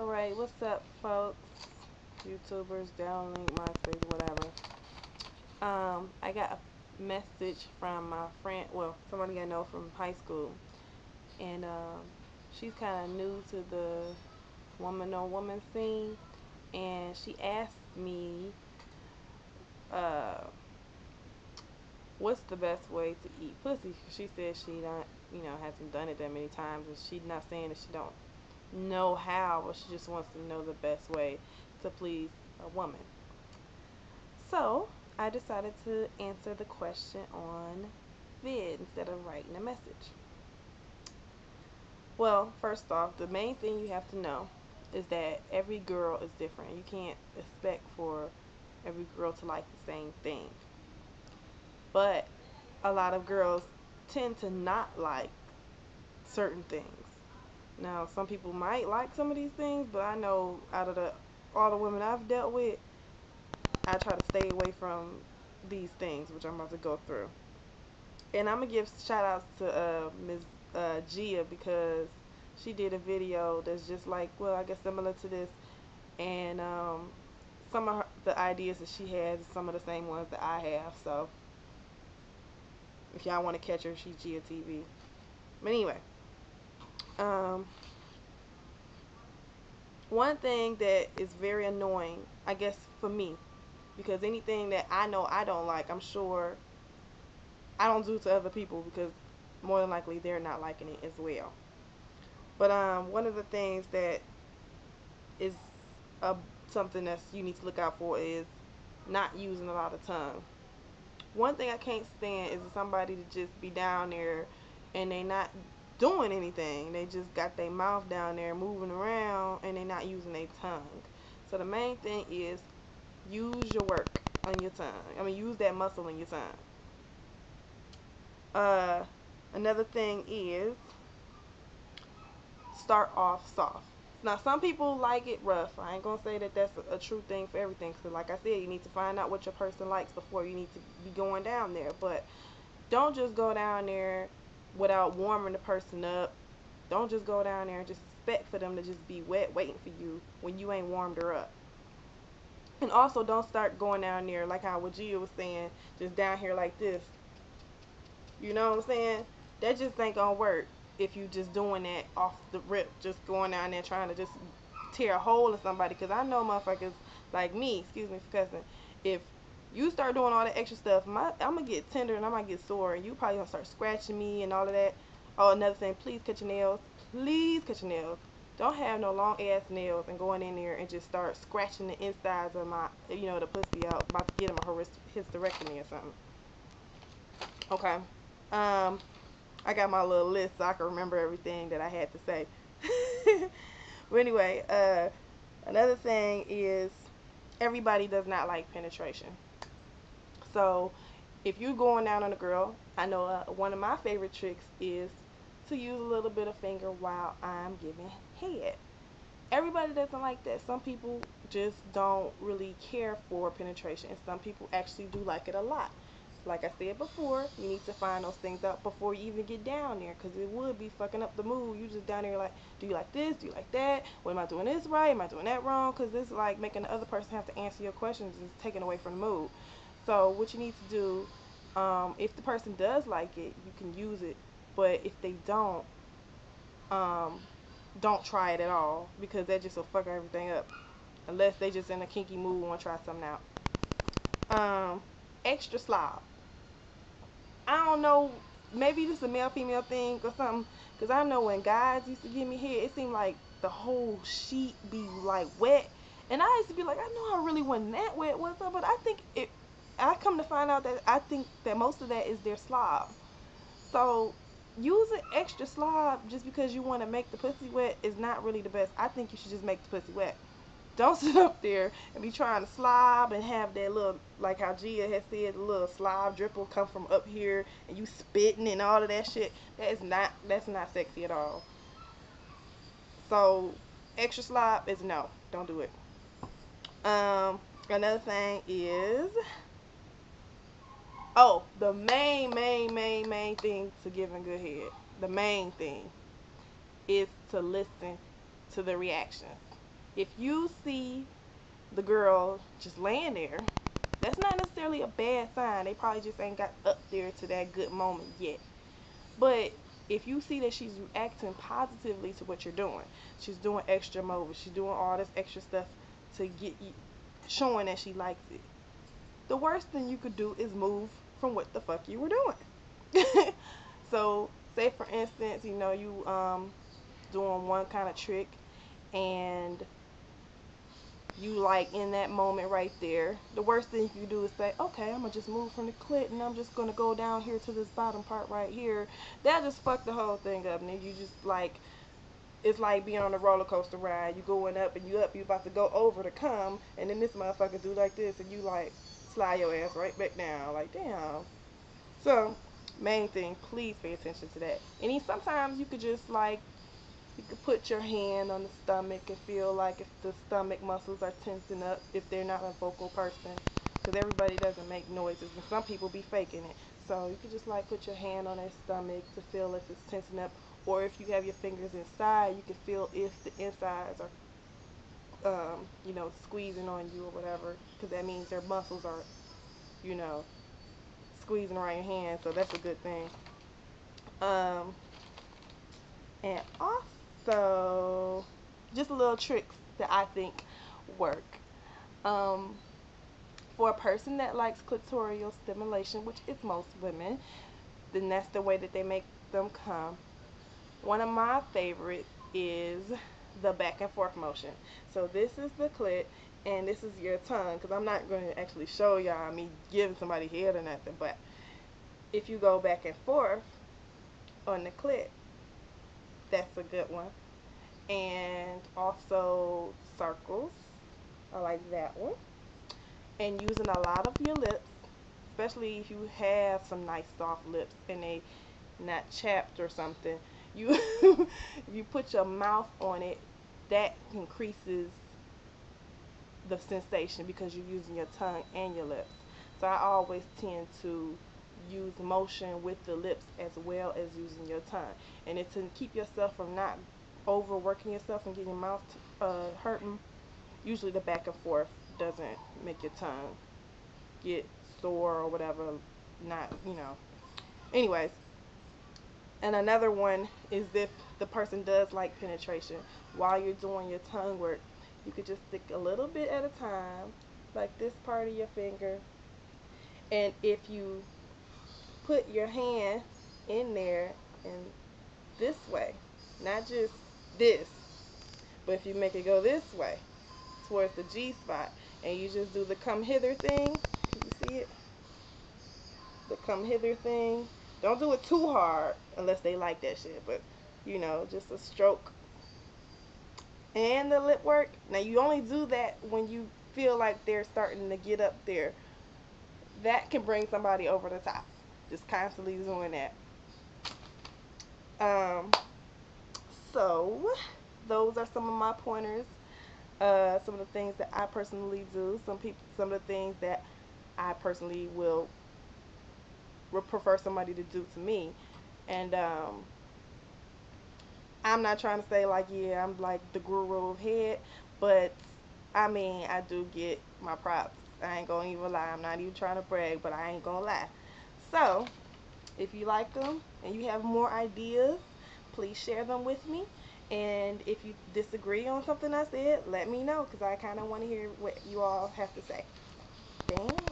Alright, what's up, folks? YouTubers, downlink, MySpace, whatever. I got a message from my friend, well, somebody I know from high school, and she's kind of new to the woman on woman scene, and she asked me, uh, what's the best way to eat pussy? She said she not, hasn't done it that many times, and she's not saying that she don't know how, but she just wants to know the best way to please a woman. So I decided to answer the question on vid instead of writing a message. Well, first off, the main thing you have to know is that every girl is different. You can't expect for every girl to like the same thing. But a lot of girls tend to not like certain things. Now, some people might like some of these things, but I know out of all the women I've dealt with, I try to stay away from these things, which I'm about to go through. And I'm going to give shout outs to Ms. Gia, because she did a video that's just like, well, I guess similar to this. And some of the ideas that she has is some of the same ones that I have. So if y'all want to catch her, she's Gia TV. But anyway. One thing that is very annoying, I guess, for me, because anything that I know I don't like, I'm sure I don't do to other people, because more than likely they're not liking it as well. But one of the things that is something that you need to look out for is not using a lot of tongue. One thing I can't stand is somebody to just be down there and they not doing anything. They just got their mouth down there moving around and they not using their tongue. So the main thing is use your work on your tongue. I mean, use that muscle in your tongue. Another thing is start off soft. Now, some people like it rough. I ain't gonna say that that's a true thing for everything. So like I said, you need to find out what your person likes before you need to be going down there. But don't just go down there without warming the person up. Don't just go down there and just expect for them to just be wet waiting for you when you ain't warmed her up. And also, don't start going down there like how Gia was saying, just down here like this. You know what I'm saying? That just ain't gonna work if you just doing that off the rip, just going down there trying to just tear a hole in somebody. Because I know motherfuckers like me, excuse me for cussing, if you start doing all that extra stuff, I'm gonna get tender and I might get sore, and you probably gonna start scratching me and all of that. Oh, another thing, please cut your nails. Please cut your nails. Don't have no long ass nails and going in there and just start scratching the insides of my, the pussy out. About to get him a hysterectomy or something. Okay. I got my little list so I can remember everything that I had to say. But anyway, another thing is everybody does not like penetration. So if you're going down on a girl, I know one of my favorite tricks is to use a little bit of finger while I'm giving head. Everybody doesn't like that. Some people just don't really care for penetration, and some people actually do like it a lot. Like I said before, you need to find those things out before you even get down there, because it would be fucking up the mood. You just down there like, do you like this? Do you like that? What, am I doing this right? Am I doing that wrong? Because this is like making the other person have to answer your questions and taking away from the mood. So what you need to do, if the person does like it, you can use it. But if they don't try it at all, because that just will fuck everything up. Unless they just in a kinky mood and want to try something out. Extra slob. I don't know, maybe this is a male-female thing or something, because I know when guys used to give me head, it seemed like the whole sheet be like wet, and I used to be like, I know I really wasn't that wet, what's up? But I come to find out that I think that most of that is their slob. So using extra slob just because you want to make the pussy wet is not really the best. I think you should just make the pussy wet. Don't sit up there and be trying to slob and have that little, like how Gia has said, the little slob dripple come from up here and you spitting and all of that shit. That's not sexy at all. So extra slob is no, don't do it. Another thing is, the main thing to giving good head, the main thing is to listen to the reactions. If you see the girl just laying there, that's not necessarily a bad sign. They probably just ain't got up there to that good moment yet. But if you see that she's reacting positively to what you're doing, she's doing extra moves, she's doing all this extra stuff to get you, showing that she likes it. The worst thing you could do is move from what the fuck you were doing. So, say for instance, you know, you doing one kind of trick and you like in that moment right there, the worst thing you can do is say, okay, I'm gonna just move from the clit and I'm just gonna go down here to this bottom part right here. That just fucked the whole thing up. And then you just like, it's like being on a roller coaster ride. You going up and you up, you about to go over to come, and then this motherfucker do like this and you like slide your ass right back down. Like, damn. So, main thing, please pay attention to that. And sometimes you could just like, you could put your hand on the stomach and feel like if the stomach muscles are tensing up, if they're not a vocal person, because everybody doesn't make noises and some people be faking it. So you could just like put your hand on their stomach to feel if it's tensing up, or if you have your fingers inside, you can feel if the insides are, you know, squeezing on you or whatever, because that means their muscles are, you know, squeezing around your hand. So that's a good thing. And also, just a little tricks that I think work. Um, for a person that likes clitoral stimulation, which is most women, then that's the way that they make them come. One of my favorites is the back and forth motion. So this is the clit and this is your tongue, because I'm not going to actually show y'all me giving somebody head or nothing, but if you go back and forth on the clit, that's a good one. And also circles, I like that one. And using a lot of your lips, especially if you have some nice soft lips and they not chapped or something, you you put your mouth on it, that increases the sensation because you're using your tongue and your lips. So I always tend to use motion with the lips as well as using your tongue, and it's to keep yourself from not overworking yourself and getting your mouth hurting. Usually the back and forth doesn't make your tongue get sore or whatever, not, you know. Anyways, and another one is if the person does like penetration, while you're doing your tongue work, you could just stick a little bit at a time, like this part of your finger, and if you put your hand in there and this way, not just this, but if you make it go this way towards the G spot and you just do the come hither thing, can you see it? The come hither thing. Don't do it too hard unless they like that shit, but you know, just a stroke. And the lip work, now you only do that when you feel like they're starting to get up there. That can bring somebody over the top, just constantly doing that. So those are some of my pointers, some of the things that I personally do, some of the things that I personally will prefer somebody to do to me. And I'm not trying to say like, yeah, I'm like the guru of head, but I mean, I do get my props. I ain't gonna even lie. I'm not even trying to brag, but I ain't gonna lie. So if you like them and you have more ideas, please share them with me. And if you disagree on something I said, let me know, because I kind of want to hear what you all have to say. Damn.